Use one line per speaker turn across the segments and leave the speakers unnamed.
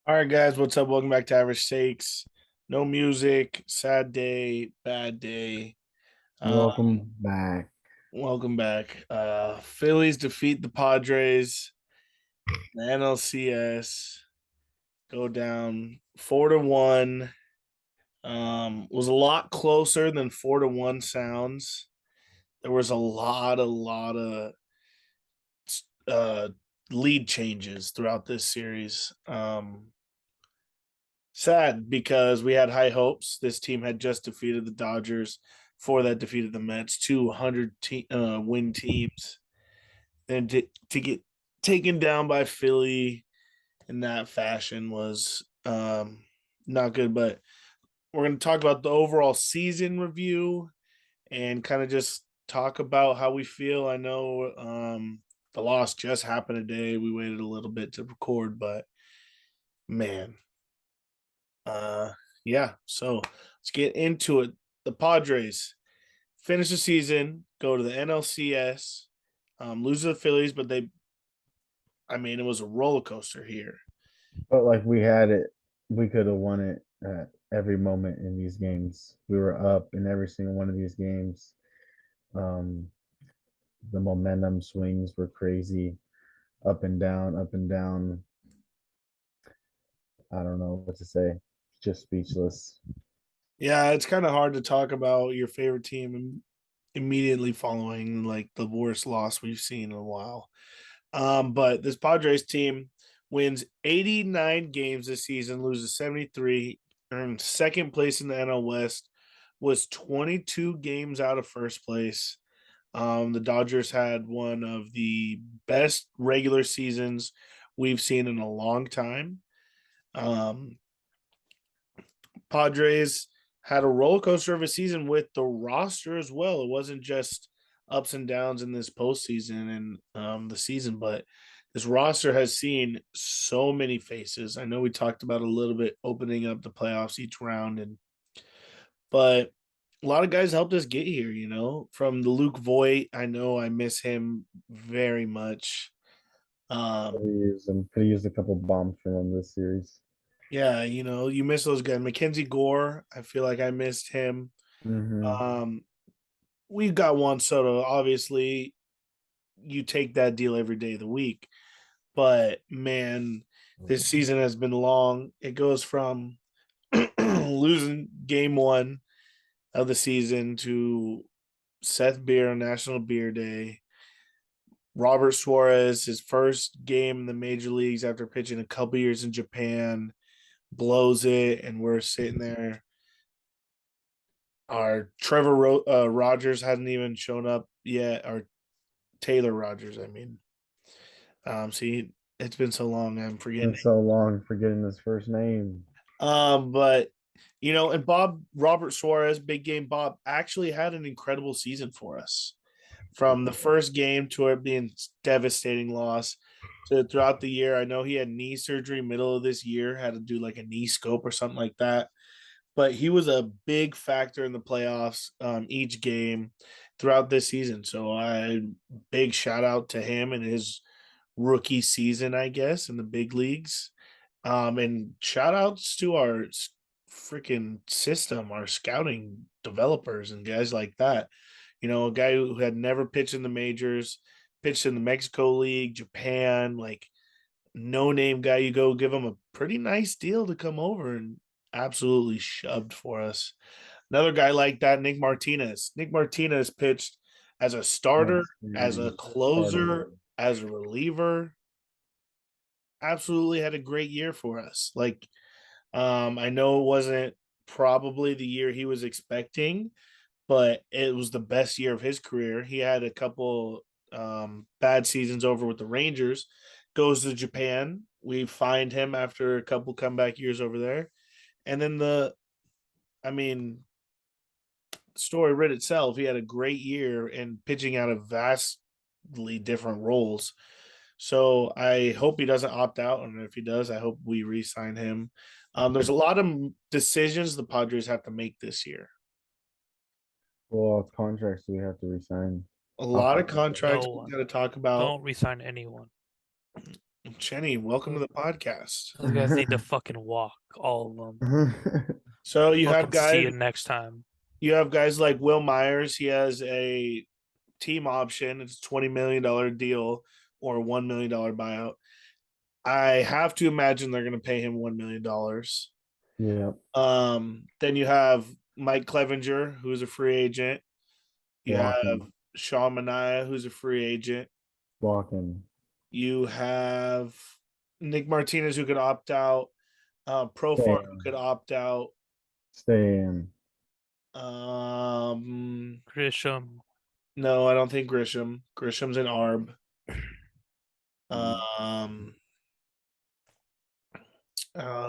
All right, guys, what's up? Welcome back to Average Stakes. No music, sad day, bad day. Uh,
Welcome back.
Welcome back. Phillies defeat the Padres. The NLCS go down 4-1. Was a lot closer than 4-1 sounds. There was a lot of uh lead changes throughout this series. Sad because we had high hopes. This team had just defeated the Dodgers. For that, defeated the Mets, 200 win teams, and to get taken down by Philly in that fashion was not good. But we're going to talk about the overall season review and kind of just talk about how we feel. I know the loss just happened today. We waited a little bit to record, but man, Uh, yeah. So let's get into it. The Padres finish the season, go to the NLCS, lose to the Phillies, but it was a roller coaster here.
But like we had it, we could have won it at every moment in these games. We were up in every single one of these games. Um, the momentum swings were crazy, up and down, up and down. I don't know what to say. Just speechless.
Yeah, it's kind of hard to talk about your favorite team immediately following like the worst loss we've seen in a while. But this Padres team wins 89 games this season, loses 73, earned second place in the NL West, was 22 games out of first place. The Dodgers had one of the best regular seasons we've seen in a long time. Um, Padres had a roller coaster of a season with the roster as well. It wasn't just ups and downs in this postseason and the season, but this roster has seen so many faces. I know we talked about a little bit opening up the playoffs each round, but a lot of guys helped us get here. From the Luke Voigt, I know I miss him very much.
Could
Um,
have used them. Could have used a couple bombs from them this series.
yeah, you miss those guys. Mackenzie Gore, I feel like I missed him.
Mm-hmm.
Um, we've got Juan Soto. Obviously, you take that deal every day of the week. But man, this season has been long. It goes from losing game one of the season to Seth Beer on National Beer Day. Robert Suarez, his first game in the major leagues after pitching a couple years in Japan, blows it, and we're sitting there. Our Rogers hasn't even shown up yet. Our Taylor Rogers, I mean. See, it's been so long, I'm
Been
forgetting.
so long forgetting his first name.
But and Robert Suarez, big game Bob, actually had an incredible season for us. From the first game to it being devastating loss to throughout the year. I know he had knee surgery middle of this year, had to do like a knee scope or something like that. But he was a big factor in the playoffs each game throughout this season. So I big shout out to him and his rookie season, I guess, in the big leagues. And shout outs to our freaking system, our scouting developers and guys like that. A guy who had never pitched in the majors, pitched in the Mexico League, Japan, like no name guy. You go give him a pretty nice deal to come over and absolutely shoved for us. Another guy like that, Nick Martinez. Nick Martinez pitched as a starter,
Next
as a
series started.
closer, as a reliever. Absolutely had a great year for us. Like, I know it wasn't probably the year he was expecting, but it was the best year of his career. He had a couple bad seasons over with the Rangers, goes to Japan. We find him after a couple comeback years over there. And then I mean, story writ itself. He had a great year and pitching out of vastly different roles. So I hope he doesn't opt out, and if he does, I hope we re-sign him. There's a lot of decisions the Padres have to make this year.
Well, contracts do we have to resign?
A
Off
lot
the
of
contract.
contracts
No
we
one.
got to talk about.
Don't resign anyone.
Chenny, welcome to the podcast.
Those guys need to fucking walk, all of them.
So you have
Fucking see
guys,
you next time.
like Will Myers. He has a team option. It's a $20 million deal or $1 million buyout. I have to imagine they're going to pay him $1 million.
Yeah,
Then you have Mike Clevenger, who's a free agent. You have
walking,
Sean Mania, who's a free agent.
walking.
You have Nick Martinez, who could opt out. Profar, who
Staying,
could opt out.
staying.
Grisham,
No, I don't think Grisham. Grisham's an ARB.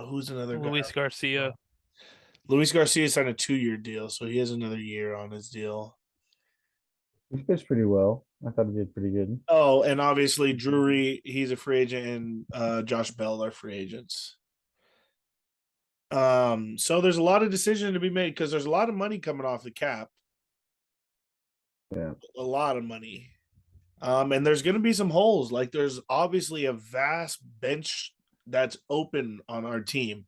Who's another guy?
Luis Garcia.
Luis Garcia signed a 2-year deal, so he has another year on his deal.
He pitched pretty well. I thought he did pretty good.
Oh, and obviously Drury, he's a free agent, and Josh Bell are free agents. So there's a lot of decisions to be made because there's a lot of money coming off the cap.
Yeah.
A lot of money. And there's going to be some holes. Like there's obviously a vast bench that's open on our team,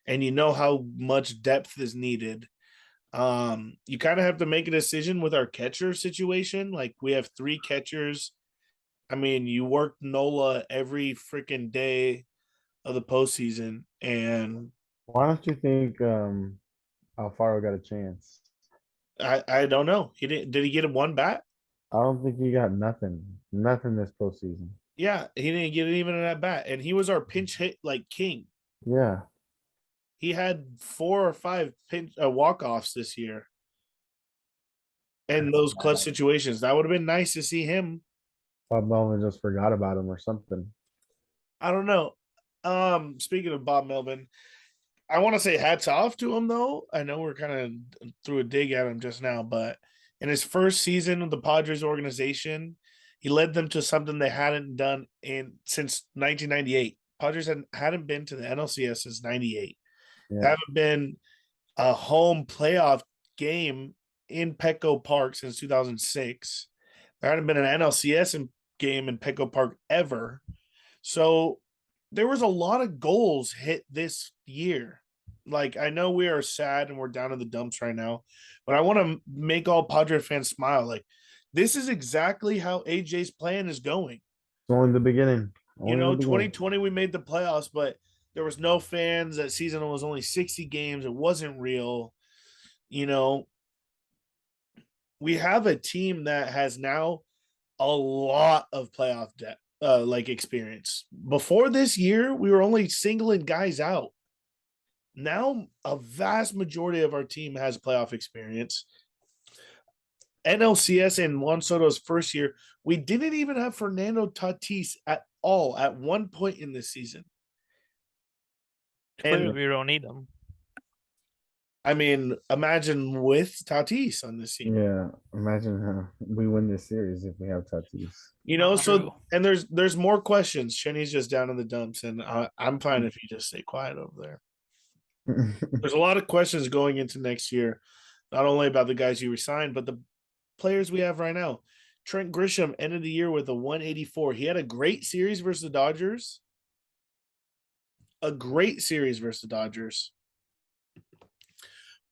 and you know how much depth is needed. You kind of have to make a decision with our catcher situation. Like we have 3 catchers. I mean, you work Nola every freaking day of the postseason, and
Why don't you think Alfaro got a chance?
I don't know. He didn't. Did he get a 1 bat?
I don't think he got nothing. Nothing this postseason.
Yeah, he didn't get even an at bat, and he was our pinch hit like king.
Yeah.
He had 4 or 5 pinch walk offs this year, and those clutch situations. That would have been nice to see him.
Bob Melvin just forgot about him or something.
I don't know. Speaking of Bob Melvin, I want to say hats off to him though. I know we're kind of threw a dig at him just now, but in his first season with the Padres organization, he led them to something they hadn't done since 1998. Padres hadn't been to the NLCS since 98.
Yeah.
Haven't been a home playoff game in Petco Park since 2006. There hadn't been an NLCS game in Petco Park ever. So there was a lot of goals hit this year. Like I know we are sad and we're down in the dumps right now, but I want to make all Padre fans smile. Like this is exactly how AJ's plan is going.
It's only the beginning.
You know, 2020 we made the playoffs, but there was no fans. That season was only 60 games. It wasn't real. You know, we have a team that has now a lot of playoff depth, like experience. Before this year, we were only singling guys out. Now, a vast majority of our team has playoff experience. NLCS in Juan Soto's first year, we didn't even have Fernando Tatis at all at one point in this season.
Clearly, we don't need him.
I mean, imagine with Tatis on this team.
Yeah, imagine how we win this series if we have Tatis.
You know, so and there's more questions. Shenny's just down in the dumps, and I'm fine if you just stay quiet over there. There's a lot of questions going into next year, not only about the guys you resigned, but the players we have right now. Trent Grisham ended the year with a 184. He had a great series versus the Dodgers.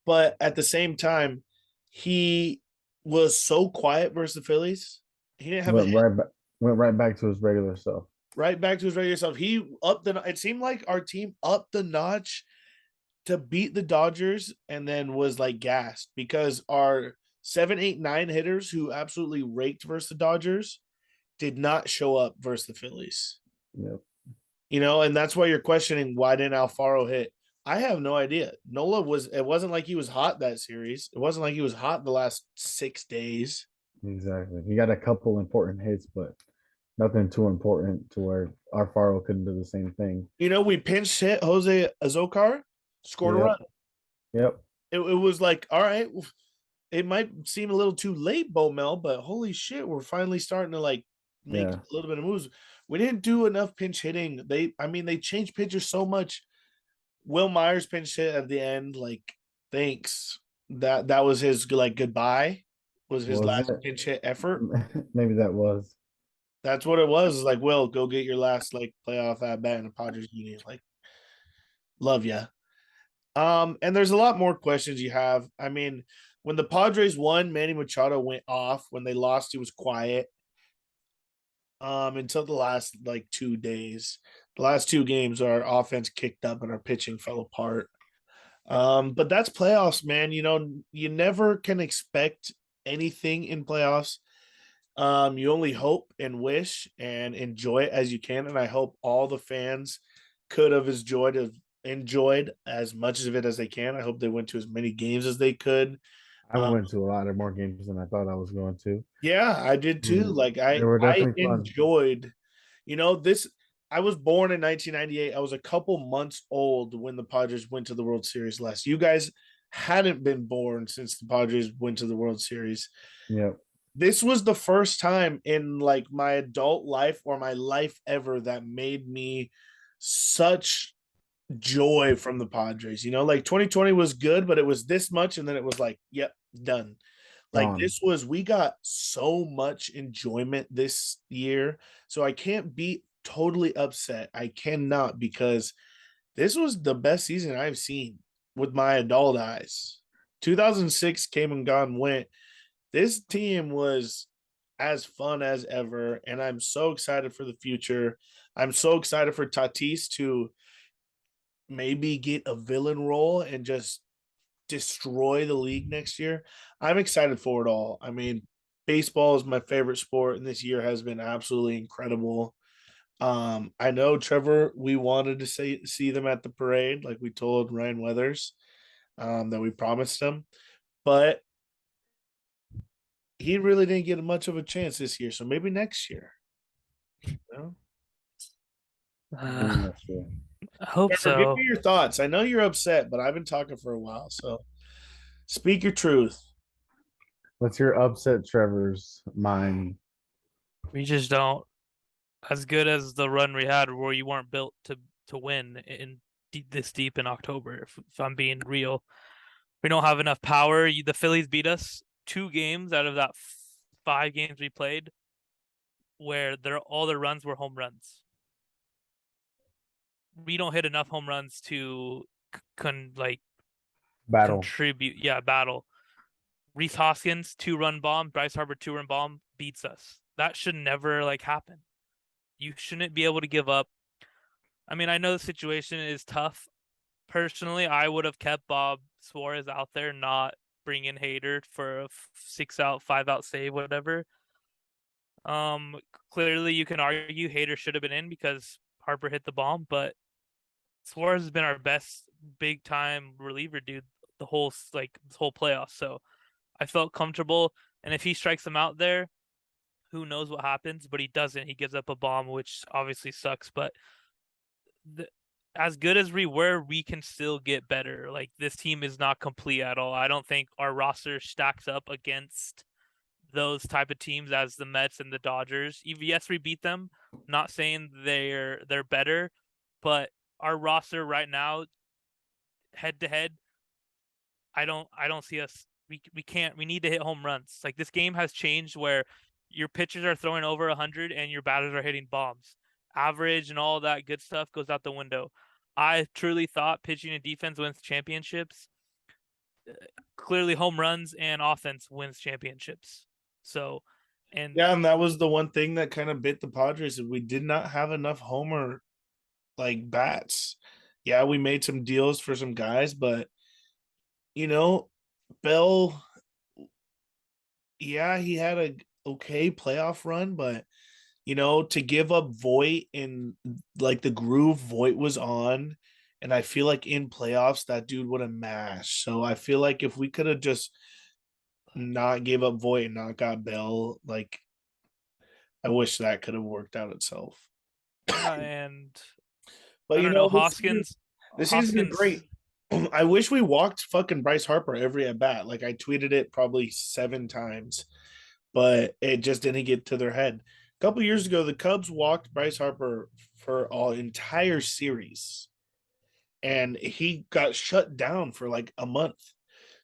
But at the same time, he was so quiet versus the Phillies. He didn't have
went right back to his regular self.
Right back to his regular self. He it seemed like our team upped the notch to beat the Dodgers and then was like gassed because our 7, 8, 9 hitters who absolutely raked versus the Dodgers did not show up versus the Phillies.
Yep.
You know, and that's why you're questioning why didn't Alfaro hit? I have no idea. It wasn't like he was hot that series. It wasn't like he was hot the last 6 days.
Exactly. He got a couple important hits, but nothing too important to where Alfaro couldn't do the same thing.
You know, we pinch hit Jose Azocar, scored a run.
Yep.
It was like, all right, it might seem a little too late, Bo Mel, but holy shit, we're finally starting to like make a little bit of moves. We didn't do enough pinch hitting. They changed pitchers so much. Will Myers pinch hit at the end, like, thanks. That was his like goodbye. Was his last pinch hit effort.
Maybe that was.
That's what it was. Like, Will, go get your last like playoff at bat in the Padres union. Like, love ya. And there's a lot more questions you have. I mean, when the Padres won, Manny Machado went off. When they lost, he was quiet. Until the last like 2 days. The last two games, our offense kicked up and our pitching fell apart. But that's playoffs, man. You know, you never can expect anything in playoffs. You only hope and wish and enjoy it as you can. And I hope all the fans could have enjoyed as much of it as they can. I hope they went to as many games as they could.
I went to a lot of more games than I thought I was going to.
Yeah, I did too.
Mm,
Like
they were
I
definitely fun.
enjoyed, this. I was born in 1998. I was a couple months old when the Padres went to the World Series last. You guys hadn't been born since the Padres went to the World Series.
Yep.
This was the first time in like my adult life or my life ever that made me such joy from the Padres. Like 2020 was good, but it was this much, and then it was like, yep, done. Like
Gone.
we got so much enjoyment this year. So I can't be totally upset. I cannot, because this was the best season I've seen with my adult eyes. 2006 came and gone, went. This team was as fun as ever, and I'm so excited for the future. I'm so excited for Tatis to maybe get a villain role and just destroy the league next year. I'm excited for it all. I mean, baseball is my favorite sport, and this year has been absolutely incredible. I know, Trevor, we wanted to see them at the parade, like we told Ryan Weathers, that we promised him, but he really didn't get much of a chance this year. So maybe next year. You know?
Maybe next year.
I hope
Trevor, give
so.
me your thoughts. I know you're upset, but I've been talking for a while, so speak your truth.
What's your upset Trevor's mind?
We just don't as good as the run we had, where you weren't built to win this deep in October. If I'm being real, we don't have enough power. The Phillies beat us 2 games out of that 5 games we played, where all their runs were home runs. We don't hit enough home runs to
Battle.
contribute. Yeah, battle. Rhys Hoskins 2-run bomb, Bryce Harper 2-run bomb beats us. That should never happen. You shouldn't be able to give up. I mean, I know the situation is tough. Personally, I would have kept Bob Suarez out there, not bring in Hader for a 6-out, 5-out save, whatever. Clearly you can argue Hader should have been in because Harper hit the bomb, but Suarez has been our best big time reliever, dude, the whole playoff. So I felt comfortable, and if he strikes him out there, who knows what happens? But he doesn't. He gives up a bomb, which obviously sucks. But as good as we were, we can still get better. Like, this team is not complete at all. I don't think our roster stacks up against those type of teams as the Mets and the Dodgers. Yes, we beat them. Not saying they're better, but our roster right now, head to head, I don't see us. We can't. We need to hit home runs. Like, this game has changed where your pitchers are throwing over 100 and your batters are hitting bombs. Average and all that good stuff goes out the window. I truly thought pitching and defense wins championships. Clearly, home runs and offense wins championships. So, and
that was the one thing that kind of bit the Padres. We did not have enough homer bats. Yeah, we made some deals for some guys, but Bell, yeah, he had a okay playoff run, but to give up Voit in the groove Voit was on, and I feel like in playoffs that dude would have mashed. So I feel like if we could have just not gave up Voit and not got Bell, I wish that could have worked out itself.
and
But
I don't know,
Hoskins. This season's been great. I wish we walked fucking Bryce Harper every at bat. I tweeted it probably 7 times, but it just didn't get to their head. A couple years ago, the Cubs walked Bryce Harper for an entire series, and he got shut down for a month.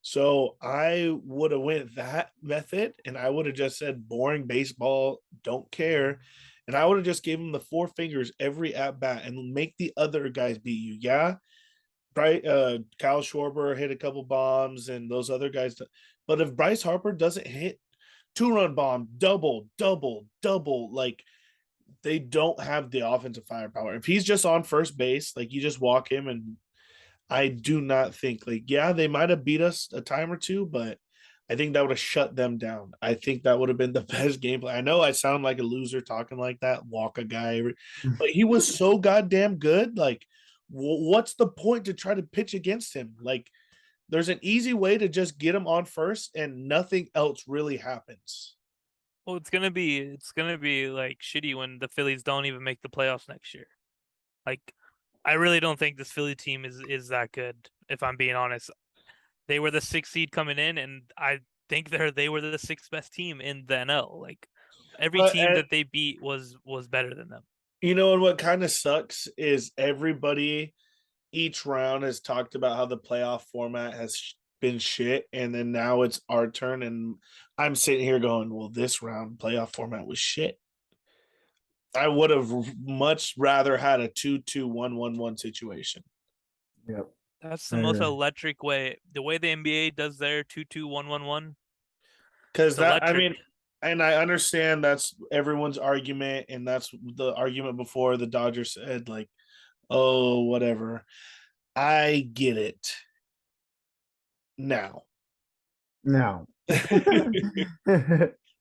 So I would have went that method, and I would have just said boring baseball, don't care. and I would have just gave him the 4 fingers every at bat and make the other guys beat you. Yeah, Kyle Schwarber hit a couple bombs and those other guys. But if Bryce Harper doesn't hit 2-run bomb, double, double, double, like they don't have the offensive firepower. If he's just on first base, like you just walk him, and I do not think like they might have beat us a time or two, but I think that would have shut them down. I think that would have been the best gameplay. I know I sound like a loser talking like that, walk a guy, but he was so goddamn good. Like, what's the point to try to pitch against him? Like, there's an easy way to just get him on first, and nothing else really happens.
Well, it's gonna be like shitty when the Phillies don't even make the playoffs next year. Like, I really don't think this Philly team is that good. If I'm being honest, they were the 6th seed coming in, and I think they were the 6th best team in the NL. Like, every team that they beat was better than them.
You know, and what kind of sucks is everybody each round has talked about how the playoff format has been shit, and then now it's our turn, and I'm sitting here going, well, this round playoff format was shit. I would have much rather had a 2-2-1-1-1 situation.
Yep.
That's the most electric way. The way the NBA does their 2-2-1-1-1.
Because that, I mean, and I understand that's everyone's argument, and that's the argument before the Dodgers said, like, oh, whatever. I get it. Now.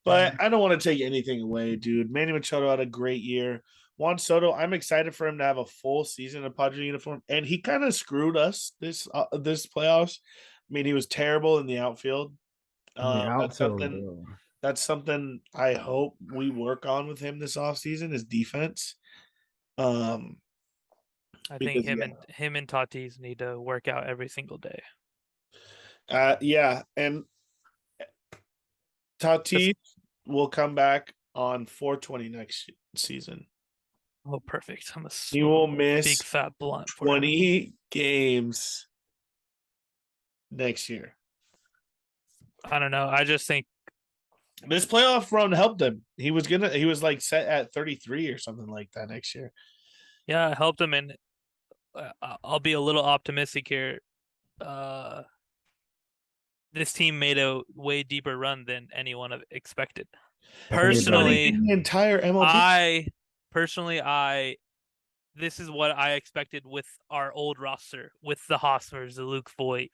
But I don't want to take anything away, dude. Manny Machado had a great year. Juan Soto, I'm excited for him to have a full season of Padre uniform, and he kind of screwed us this playoffs. I mean, he was terrible in the outfield. That's something I hope we work on with him this offseason is defense.
I think him and Tatis need to work out every single day.
Yeah, and Tatis will come back on 420 next season.
Oh, perfect!
He will miss
big fat blunt
20 games next year.
I don't know. I just think
this playoff run helped him. He was like set at 33 or something like that next year.
Yeah, it helped him, and I'll be a little optimistic here. This team made a way deeper run than anyone expected. Personally,
the entire MLB.
This is what I expected with our old roster, with the Hosmers, the Luke Voigt,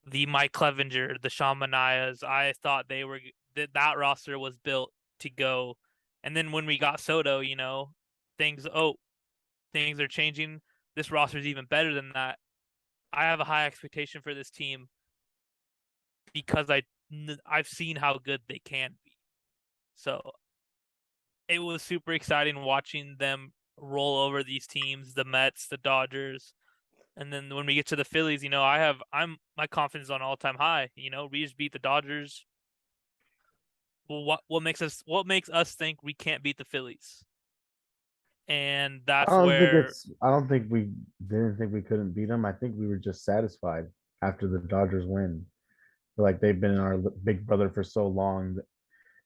the Mike Clevenger, the Sean Manayas. I thought that roster was built to go. And then when we got Soto, things are changing. This roster is even better than that. I have a high expectation for this team because I've seen how good they can be. So it was super exciting watching them roll over these teams, the Mets, the Dodgers. And then when we get to the Phillies, my confidence is on all-time high. We just beat the Dodgers. Well, what makes us think we can't beat the Phillies? And that's
I don't think we didn't think we couldn't beat them. I think we were just satisfied after the Dodgers win. Like, they've been in our big brother for so long,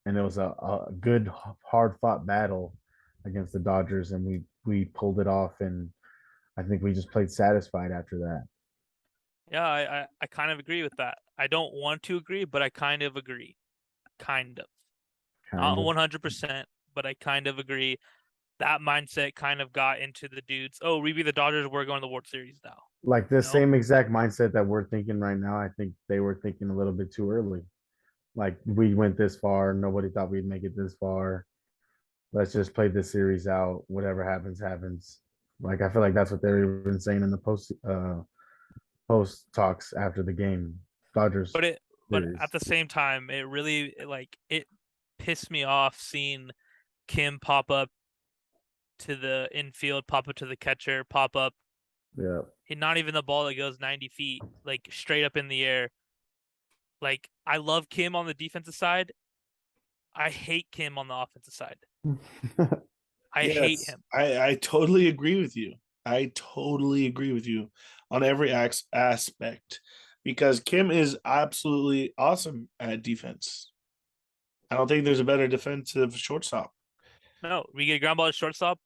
and it was a good, hard-fought battle against the Dodgers, and we pulled it off, and I think we just played satisfied after that.
Yeah, I kind of agree with that. I don't want to agree, but I kind of agree. Kind of. Not 100%, but I kind of agree. That mindset kind of got into the dudes. Oh, we beat the Dodgers. We're going to the World Series now.
Like the same exact mindset that we're thinking right now. I think they were thinking a little bit too early. Like, we went this far. Nobody thought we'd make it this far. Let's just play this series out. Whatever happens, happens. Like, I feel like that's what they've been saying in the post talks after the game. Dodgers.
But at the same time, it really it pissed me off seeing Kim pop up to the infield, pop up to the catcher, pop up.
Yeah.
Not even the ball that goes 90 feet, like straight up in the air. Like, I love Kim on the defensive side. I hate Kim on the offensive side. I hate him.
I totally agree with you. I totally agree with you on every aspect because Kim is absolutely awesome at defense. I don't think there's a better defensive shortstop.
No, we get a ground ball to shortstop.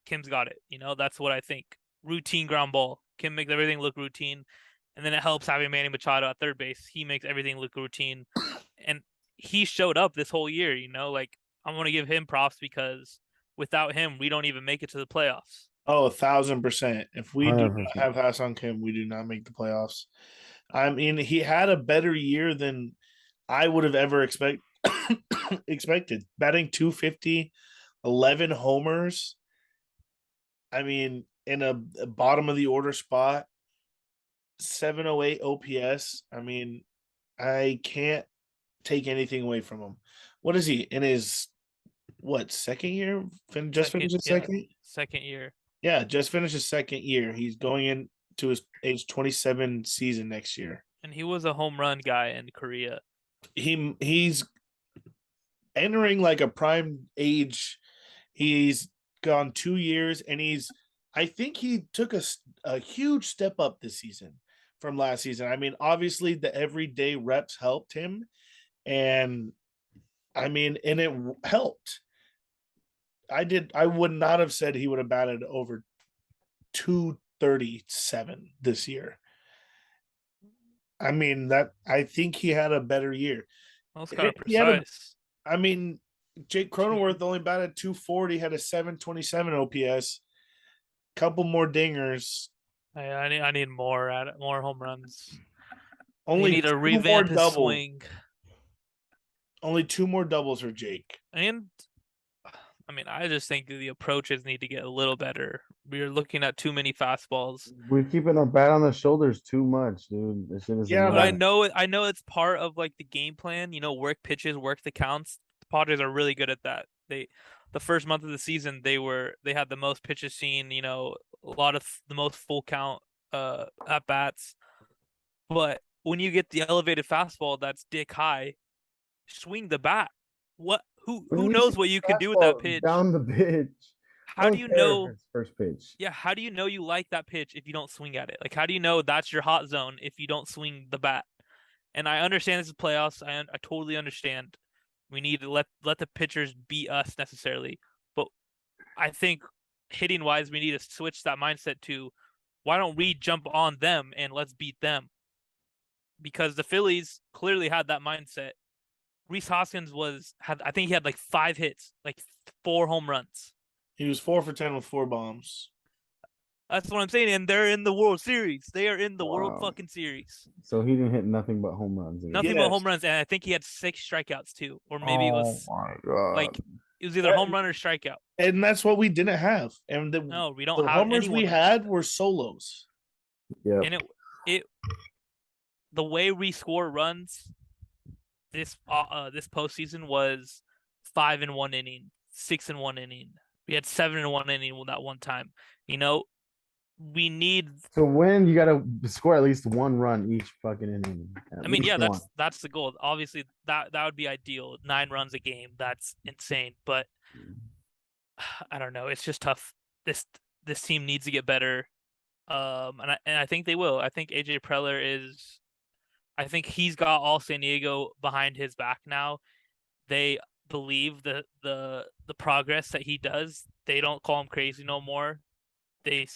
Kim's got it. That's what I think. Routine ground ball. Kim makes everything look routine, and then it helps having Manny Machado at third base. He makes everything look routine, and he showed up this whole year. Like I'm gonna give him props because without him, we don't even make it to the playoffs.
Oh, 1,000%. If we do not
100%.
have Ha-Seong Kim, we do not make the playoffs. I mean, he had a better year than I would have ever expected. Batting 250, 11 homers. I mean, in a bottom of the order spot, 708 OPS. I mean, I can't take anything away from him. What is he in his second year? Just finished his second?
Second year.
Yeah, just finished his second year. He's going into his age 27 season next year.
And he was a home run guy in Korea.
He's entering like a prime age. He's gone 2 years, and I think he took a huge step up this season from last season. I mean, obviously the everyday reps helped him, and it helped. I would not have said he would have batted over 237 this year. I mean, I think he had a better year.
That's kind of precise.
Jake Cronenworth only batted 240, had a 727 OPS, couple more dingers.
I need more home runs.
Only
need to revamp his swing.
Only 2 more doubles for Jake.
And I just think the approaches need to get a little better. We're looking at too many fastballs.
We're keeping our bat on the shoulders too much, dude. This shit is
Yeah,
but I know it's part of like the game plan. Work pitches, work the counts. The Padres are really good at that. The first month of the season, they had the most pitches seen. A lot of the most full count at bats. But when you get the elevated fastball that's dick high, swing the bat. Who knows what you can do with that pitch?
Down the pitch.
How do you know
it's first pitch?
Yeah, how do you know you like that pitch if you don't swing at it? Like, how do you know that's your hot zone if you don't swing the bat? And I understand this is playoffs. I totally understand. We need to let the pitchers beat us necessarily, but I think hitting wise, we need to switch that mindset to why don't we jump on them and let's beat them? Because the Phillies clearly had that mindset. Rhys Hoskins I think he had like 5 hits, like 4 home runs.
He was 4 for 10 with 4 bombs.
That's what I'm saying, and they're in the World Series. They are in the World fucking Series.
So he didn't hit nothing but home runs.
Nothing but home runs, and I think he had 6 strikeouts too, or maybe it was
my God.
like it was either home run or strikeout.
And that's what we didn't have. And
no, we don't
the
have
homers we had were solos.
Yeah,
and the way we score runs this postseason was 5 in 1 inning, 6 in 1 inning. We had 7 in 1 inning that one time. We need
to win. You got to score at least 1 run each fucking inning.
That's the goal. Obviously, that would be ideal. 9 runs a game. That's insane. But I don't know. It's just tough. This team needs to get better. And I think they will. I think AJ Preller is. I think he's got all San Diego behind his back now. They believe the progress that he does. They don't call him crazy no more. They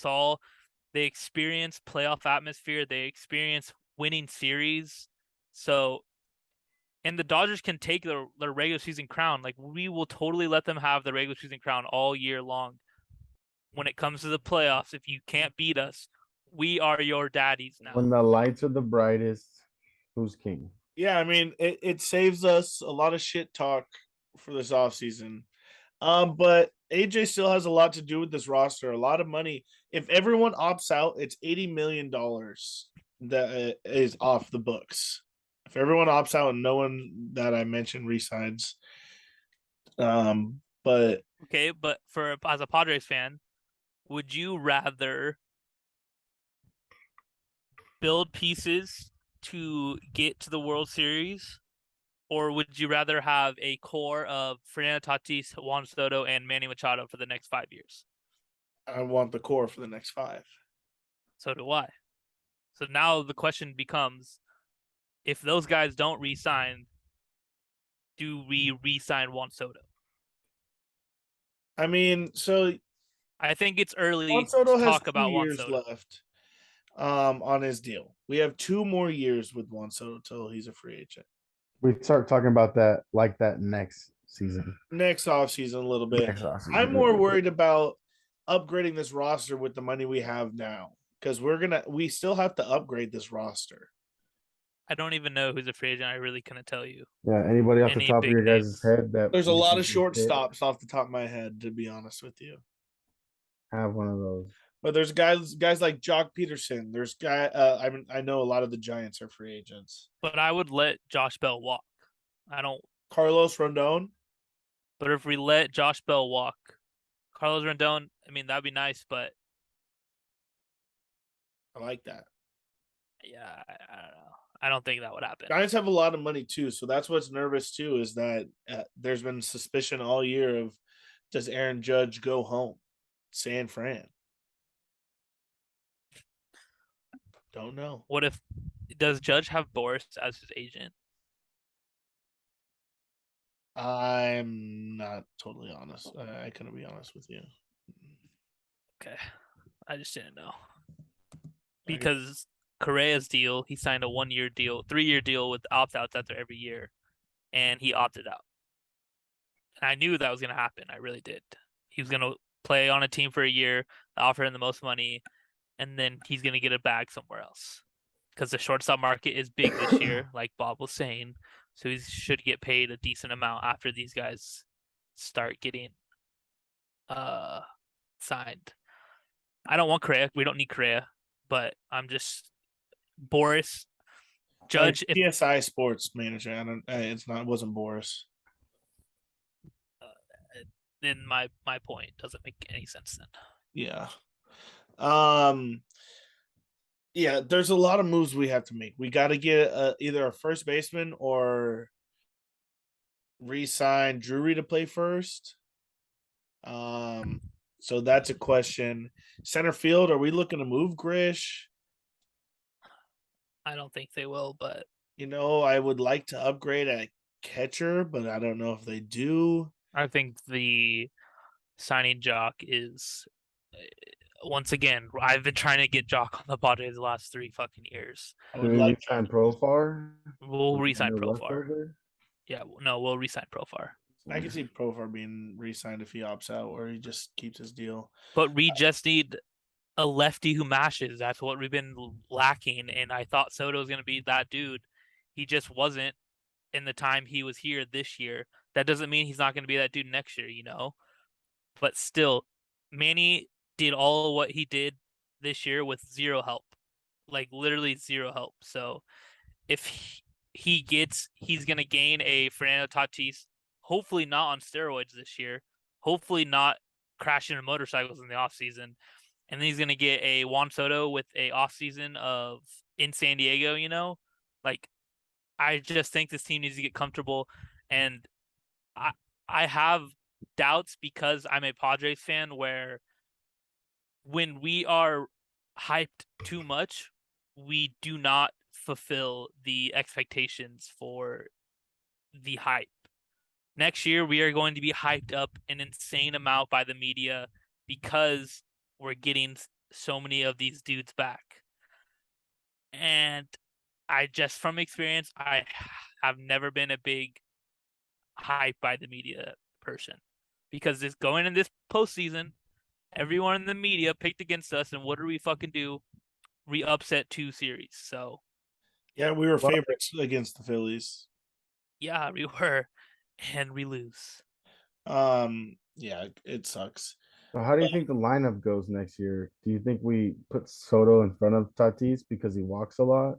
experience playoff atmosphere. They experience winning series. So, and the Dodgers can take their regular season crown. Like, we will totally let them have the regular season crown all year long. When it comes to the playoffs, if you can't beat us, we are your daddies now.
When the lights are the brightest, who's king?
Yeah, it saves us a lot of shit talk for this offseason. But AJ still has a lot to do with this roster, a lot of money. If everyone opts out, it's $80 million that is off the books. If everyone opts out and no one that I mentioned resigns. But
okay, but as a Padres fan, would you rather build pieces to get to the World Series, or would you rather have a core of Fernando Tatis, Juan Soto, and Manny Machado for the next 5 years?
I want the core for the next 5.
So do I. So now the question becomes, if those guys don't re-sign, do we re-sign Juan Soto?
I mean, so
I think it's early
Juan
to
Soto has
talk
2
about Juan
years
Soto.
left on his deal. We have 2 more years with Juan Soto till he's a free agent.
We start talking about that like that next season.
Next offseason, a little bit.
Next offseason.
I'm more worried about upgrading this roster with the money we have now because we still have to upgrade this roster.
I don't even know who's a free agent. I really couldn't tell you.
Yeah, anybody off the
Any
top of
big
your guys'
names?
head that
There's a
you
lot
think
of
would fit?
shortstops off the top of my head, to be honest with you.
Have one of those.
But there's guys like Jock Peterson. There's I know a lot of the Giants are free agents.
But I would let Josh Bell walk. I don't.
Carlos Rondon.
But if we let Josh Bell walk, Carlos Rendon, I mean, that'd be nice, but
I like that.
yeah, I don't know. I don't think that would happen.
Giants have a lot of money too, so that's what's nervous too. Is that there's been suspicion all year of does Aaron Judge go home, San Fran? Don't know.
What if does Judge have Boris as his agent?
I'm not totally honest. I couldn't be honest with you.
Okay, I just didn't know because Correa's deal, he signed a 1-year deal, 3-year deal with opt-outs after every year, and he opted out. And I knew that was going to happen. I really did. He was going to play on a team for a year, offer him the most money, and then he's going to get a bag somewhere else. Because the shortstop market is big this year, like Bob was saying. So he should get paid a decent amount after these guys start getting signed. I don't want Correa. We don't need Correa. But I'm just Boris Judge. If
PSI Sports manager. I don't. It wasn't Boris.
then my point doesn't make any sense then.
Yeah. Yeah, there's a lot of moves we have to make. We got to get either a first baseman or re-sign Drury to play first. So that's a question. Center field, are we looking to move Grish?
I don't think they will, but
I would like to upgrade at catcher, but I don't know if they do.
I think the signing Jock is once again. I've been trying to get Jock on the Padres the last 3 fucking years.
I
Do
would
we
like
sign Profar?
We'll re-sign
The
Profar.
leftover?
Yeah, no, we'll re-sign Profar.
I can see Profar being re-signed if he opts out or he just keeps his deal.
But we just need a lefty who mashes. That's what we've been lacking. And I thought Soto was going to be that dude. He just wasn't in the time he was here this year. That doesn't mean he's not going to be that dude next year, But still, Manny did all what he did this year with zero help. Like literally zero help. So if he's going to gain a Fernando Tatis, hopefully not on steroids this year. Hopefully not crashing into motorcycles in the offseason. And then he's going to get a Juan Soto with a offseason of in San Diego, Like, I just think this team needs to get comfortable. And I have doubts because I'm a Padres fan where when we are hyped too much, we do not fulfill the expectations for the hype. Next year, we are going to be hyped up an insane amount by the media because we're getting so many of these dudes back. And I just, from experience, I have never been a big hype by the media person because this going in this postseason, everyone in the media picked against us, and what do we fucking do? We upset 2 series. So
yeah, we were favorites against the Phillies.
Yeah, we were, and we lose.
Yeah, it sucks.
So how do you think the lineup goes next year? Do you think we put Soto in front of Tatis because he walks a lot?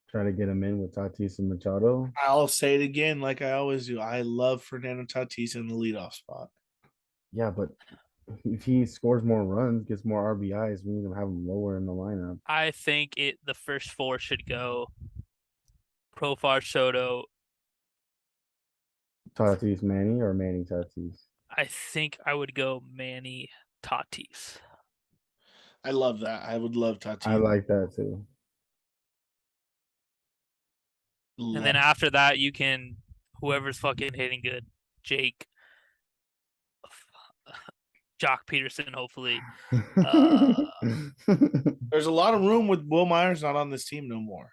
Try to get him in with Tatis and Machado?
I'll say it again, like I always do. I love Fernando Tatis in the leadoff spot.
Yeah, but if he scores more runs, gets more RBIs, we need to have him lower in the lineup.
I think the first 4 should go Profar, Soto.
Tatis, Manny, or Manny Tatis?
I think I would go Manny, Tatis.
I love that. I would love Tatis.
I like that too.
And then after that, you can whoever's fucking hitting good, Jake. Jock Peterson, hopefully.
There's a lot of room with Will Myers not on this team no more.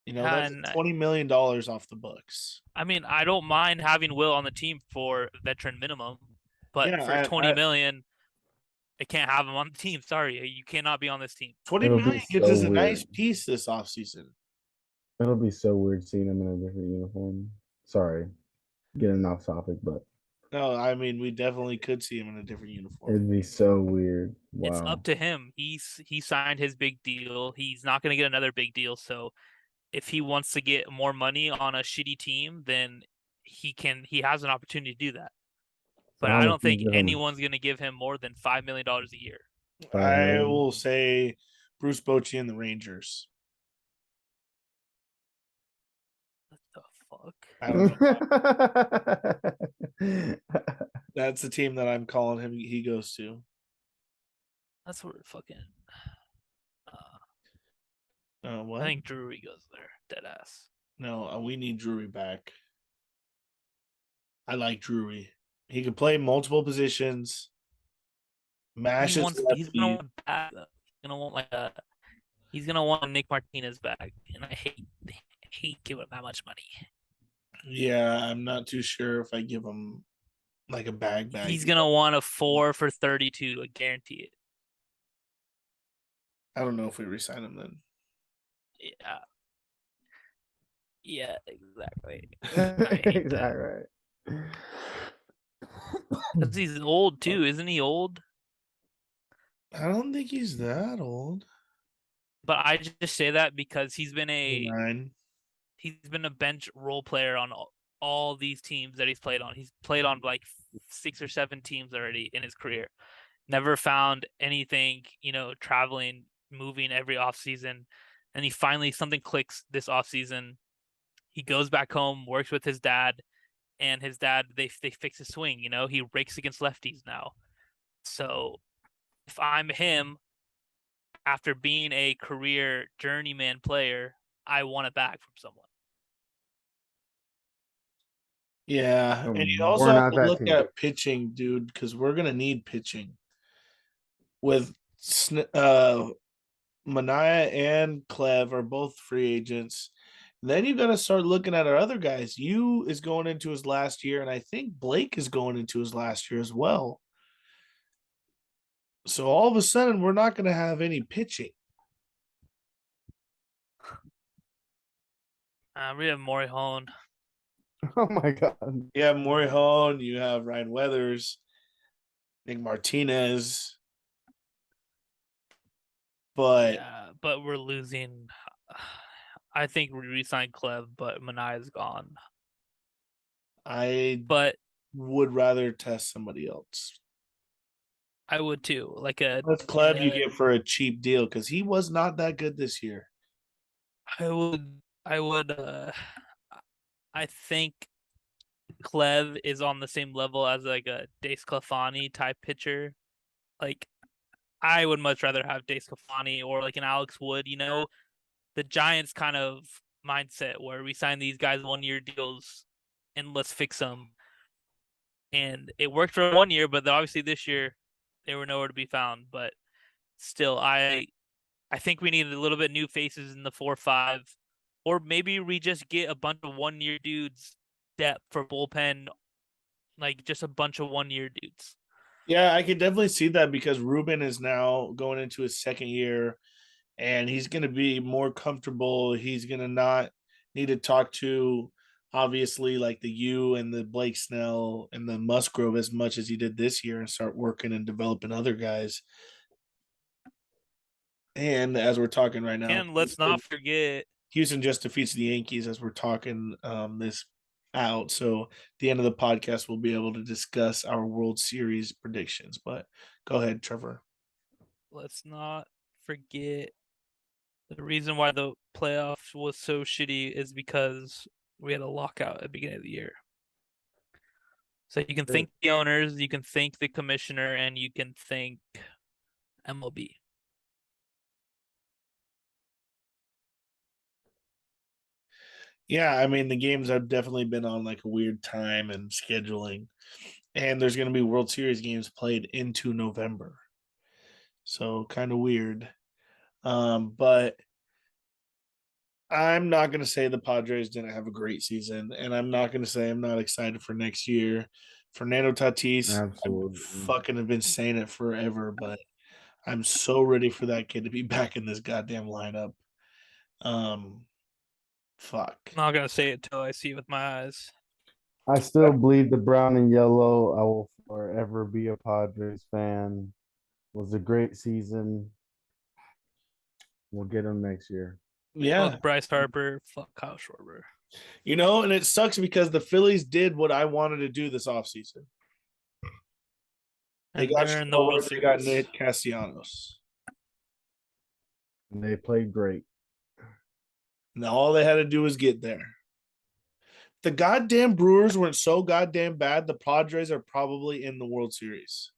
That's
And
$20 million off the books.
I mean, I don't mind having Will on the team for veteran minimum, but
Yeah,
for 20 million, I can't have him on the team. Sorry, you cannot be on this team.
20
It'll
million
be
gives
so
us a nice
weird.
piece this offseason.
It'll be so weird seeing him in a different uniform. Sorry, getting off topic, but
No, I mean we definitely could see him in a different uniform.
it'd be so weird.
It's
Wow.
up to him. He signed his big deal. He's not going to get another big deal. So if he wants to get more money on a shitty team, then he can. He has an opportunity to do that. But
How
I
much
don't
do you
think
give him?
anyone's going to give him more than $5 million a year.
5
I
million?
will say Bruce Bochy and the Rangers.
What the fuck?
I don't know. That's the team that I'm calling him. He goes to.
That's where fucking.
What?
I think Drury goes there. Dead ass.
No, we need Drury back. I like Drury. He can play multiple positions. Mash his
He's gonna
lefty.
want back. He's gonna want Nick Martinez back, and I hate giving him that much money.
Yeah, I'm not too sure if I give him like a bag.
He's gonna want a 4 for 32. I guarantee it.
I don't know if we resign him then.
Yeah. Yeah, exactly.
Exactly right.
Because he's old too, isn't he old?
I don't think he's that old.
But I just say that because he's been a
9.
bench role player on all these teams that he's played on. He's played on like 6 or 7 teams already in his career. Never found anything, traveling, moving every offseason. And he finally something clicks this offseason. He goes back home, works with his dad, and his dad they fix his swing. He rakes against lefties now. So if I'm him, after being a career journeyman player, I want it back from someone.
Yeah, and you also
We're
have
not
to
that
look
team.
at pitching, dude, because we're gonna need pitching with Mania and Clev are both free agents. Then you got to start looking at our other guys. You is going into his last year, and I think Blake is going into his last year as well. So all of a sudden, we're not going to have any pitching.
We have Morihone.
Oh my god.
You have Morihone, you have Ryan Weathers, Nick Martinez. But
yeah, but we're losing. I think we re-signed Clev, but Mania is gone. But
would rather test somebody else.
I would too.
That's Clev you get for a cheap deal because he was not that good this year.
I would. I think Clev is on the same level as like a DeSclafani type pitcher. Like I would much rather have DeSclafani or like an Alex Wood. The Giants kind of mindset where we sign these guys 1-year deals and let's fix them. And it worked for 1 year, but obviously this year they were nowhere to be found. But still, I think we need a little bit new faces in the 4-5, or maybe we just get a bunch of 1-year dudes depth for bullpen, like just a bunch of 1-year dudes.
Yeah, I could definitely see that because Ruben is now going into his second year and he's going to be more comfortable. He's going to not need to talk to obviously like the U and the Blake Snell and the Musgrove as much as he did this year and start working and developing other guys. And as we're talking right now,
And let's not forget
Houston just defeats the Yankees as we're talking this out. So at the end of the podcast, we'll be able to discuss our World Series predictions. But go ahead, Trevor.
Let's not forget the reason why the playoffs was so shitty is because we had a lockout at the beginning of the year. So you can thank the owners, you can thank the commissioner, and you can thank MLB.
Yeah, I mean the games have definitely been on like a weird time and scheduling. and there's going to be World Series games played into November. So kind of weird. But I'm not going to say the Padres didn't have a great season, and I'm not going to say I'm not excited for next year. Fernando Tatis, I
Absolutely.
fucking have been saying it forever, but I'm so ready for that kid to be back in this goddamn lineup. Fuck.
Not gonna say it till I see it with my eyes.
I still bleed the brown and yellow. I will forever be a Padres fan. Was a great season. We'll get him next year.
Yeah,
Fuck Bryce Harper. Fuck Kyle Schwarber.
and it sucks because the Phillies did what I wanted to do this offseason. They
And
got
they're in the World
Schwarber, they got
Series.
Nick Castellanos.
And they played great.
Now all they had to do was get there. The goddamn Brewers weren't so goddamn bad. The Padres are probably in the World Series.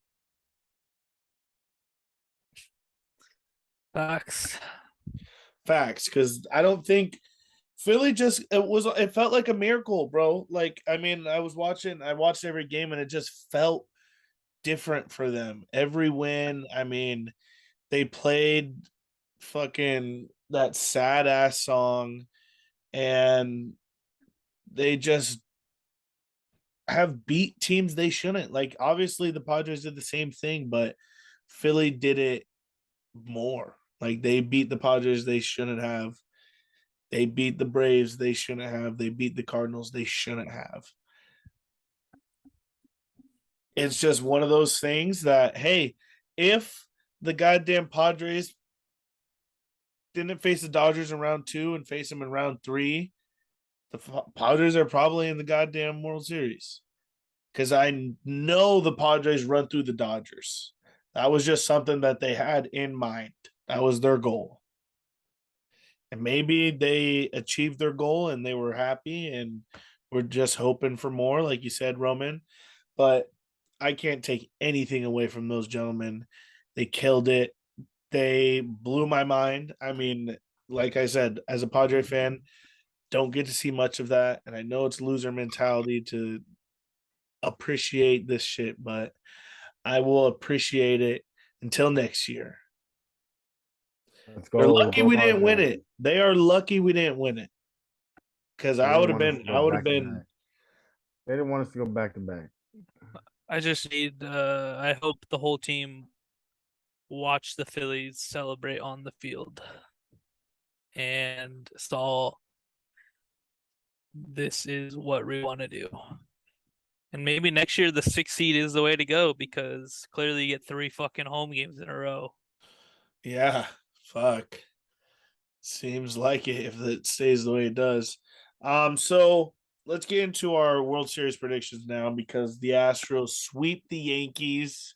Facts.
Facts, because I don't think Philly it felt like a miracle, bro. Like, I mean, I watched every game and it just felt different for them. Every win, I mean, they played fucking that sad ass song and they just have beat teams they shouldn't. Like, obviously the Padres did the same thing, but Philly did it more. Like, they beat the Padres they shouldn't have. They beat the Braves they shouldn't have. They beat the Cardinals they shouldn't have. It's just one of those things that, hey, if the goddamn Padres didn't face the Dodgers in round 2 and face them in round 3, the Padres are probably in the goddamn World Series. Because I know the Padres run through the Dodgers. That was just something that they had in mind. That was their goal. And maybe they achieved their goal and they were happy and we're just hoping for more, like you said, Roman. But I can't take anything away from those gentlemen. They killed it. They blew my mind. I mean, like I said, as a Padre fan, don't get to see much of that. And I know it's loser mentality to appreciate this shit, but I will appreciate it until next year.
Let's
They're
go.
lucky
Go
we didn't win
Padres.
it. They are lucky we didn't win it. Because
They
I would
didn't
have
want us
been,
to
I
go
would have
back to
been,
back. They didn't want us to go back to back.
I just need. I hope the whole team watch the Phillies celebrate on the field and saw this is what we want to do. And maybe next year the 6th seed is the way to go because clearly you get 3 fucking home games in a row.
yeah, fuck. Seems like it if it stays the way it does. So let's get into our World Series predictions now because the Astros sweep the Yankees.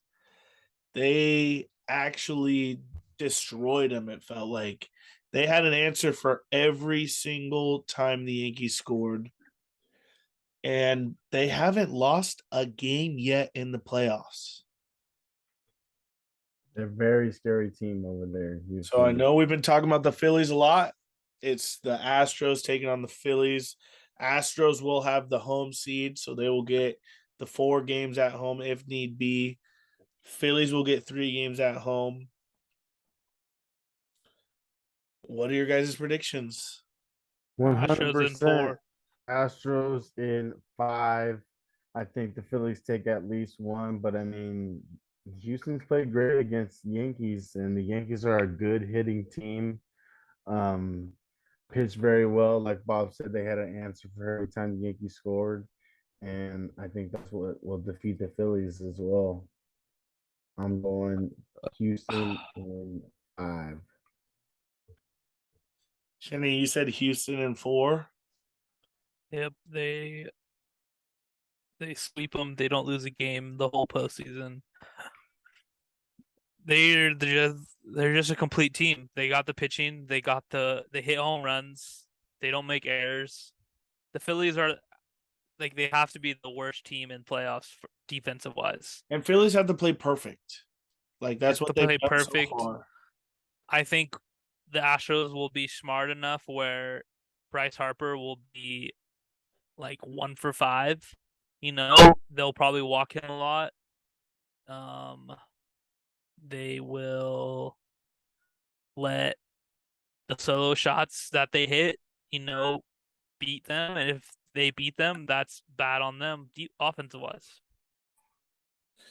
They actually destroyed them, it felt like. They had an answer for every single time the Yankees scored. And they haven't lost a game yet in the playoffs.
They're a very scary team over there.
So I
Houston.
know we've been talking about the Phillies a lot. It's the Astros taking on the Phillies. Astros will have the home seed, so they will get the 4 games at home if need be. Phillies will get 3 games at home. What are your guys' predictions?
'Astros in
100%.
4.
Astros in 5. I think the Phillies take at least 1, but I mean, Houston's played great against Yankees, and the Yankees are a good hitting team. Um, Pitched very well. Like Bob said, they had an answer for every time the Yankees scored, and I think that's what will defeat the Phillies as well. I'm going Houston in 5.
Shenny, you said Houston in 4.
Yep, they sweep them. They don't lose a game the whole postseason. They're just a complete team. They got the pitching. They hit home runs. They don't make errors. The Phillies are like they have to be the worst team in playoffs defensive wise.
And Phillies have to play perfect. Like
They
that's
have to
what they've
play
done so
perfect.
far.
I think the Astros will be smart enough where Bryce Harper will be like 1 for 5 They'll probably walk him a lot. They will let the solo shots that they hit, beat them. And if they beat them, that's bad on them, offensive wise.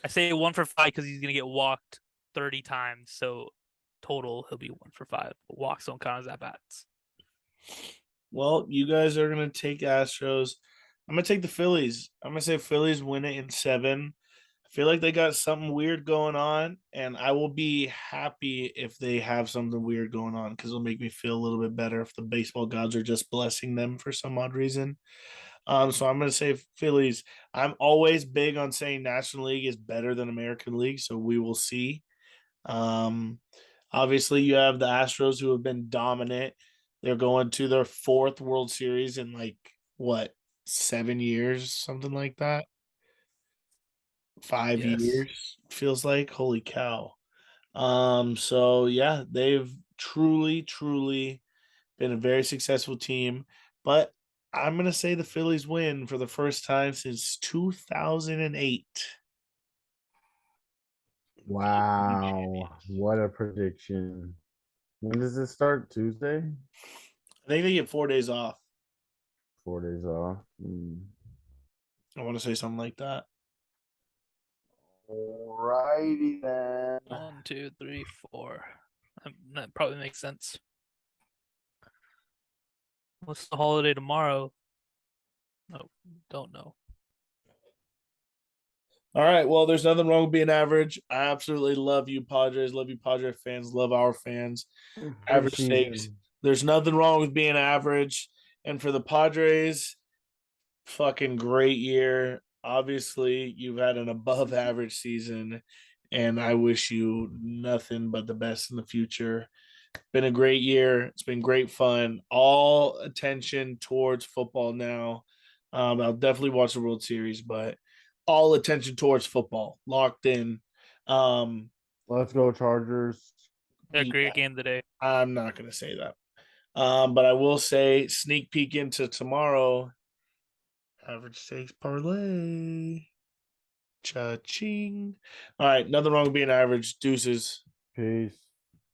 I say 1 for 5 because he's gonna get walked 30 times. So total, he'll be 1 for 5. But walks don't count as at bats.
Well, you guys are gonna take Astros. I'm gonna take the Phillies. I'm gonna say Phillies win it in 7. I feel like they got something weird going on, and I will be happy if they have something weird going on because it'll make me feel a little bit better if the baseball gods are just blessing them for some odd reason. So I'm gonna say Phillies. I'm always big on saying National League is better than American League, so we will see. Um, Obviously, you have the Astros who have been dominant. They're going to their 4th World Series in like what 7 years, something like that. 5
Yes.
years feels like. Holy cow! So yeah, they've truly been a very successful team, but I'm gonna say the Phillies win for the first time since 2008.
Wow, what a prediction! When does this start? Tuesday?
I think they get 4 days off.
4 days off.
I want to say something like that.
Alrighty then.
1, 2, 3, 4. That probably makes sense. What's the holiday tomorrow? No, don't know.
All right. Well, there's nothing wrong with being average. I absolutely love you, Padres. Love you, Padre fans. Love our fans. Average stakes.
Preseason.
There's nothing wrong with being average. And for the Padres, fucking great year. Obviously, you've had an above average season, and I wish you nothing but the best in the future. Been a great year. It's been great fun. All attention towards football now. I'll definitely watch the World Series, but all attention towards football. Locked in. Um,
Let's go Chargers.
A
yeah,
great game today.
I'm not going to say that. But I will say sneak peek into tomorrow. Average stakes parlay. Cha-ching. All right, nothing wrong with being average. Deuces.
Peace.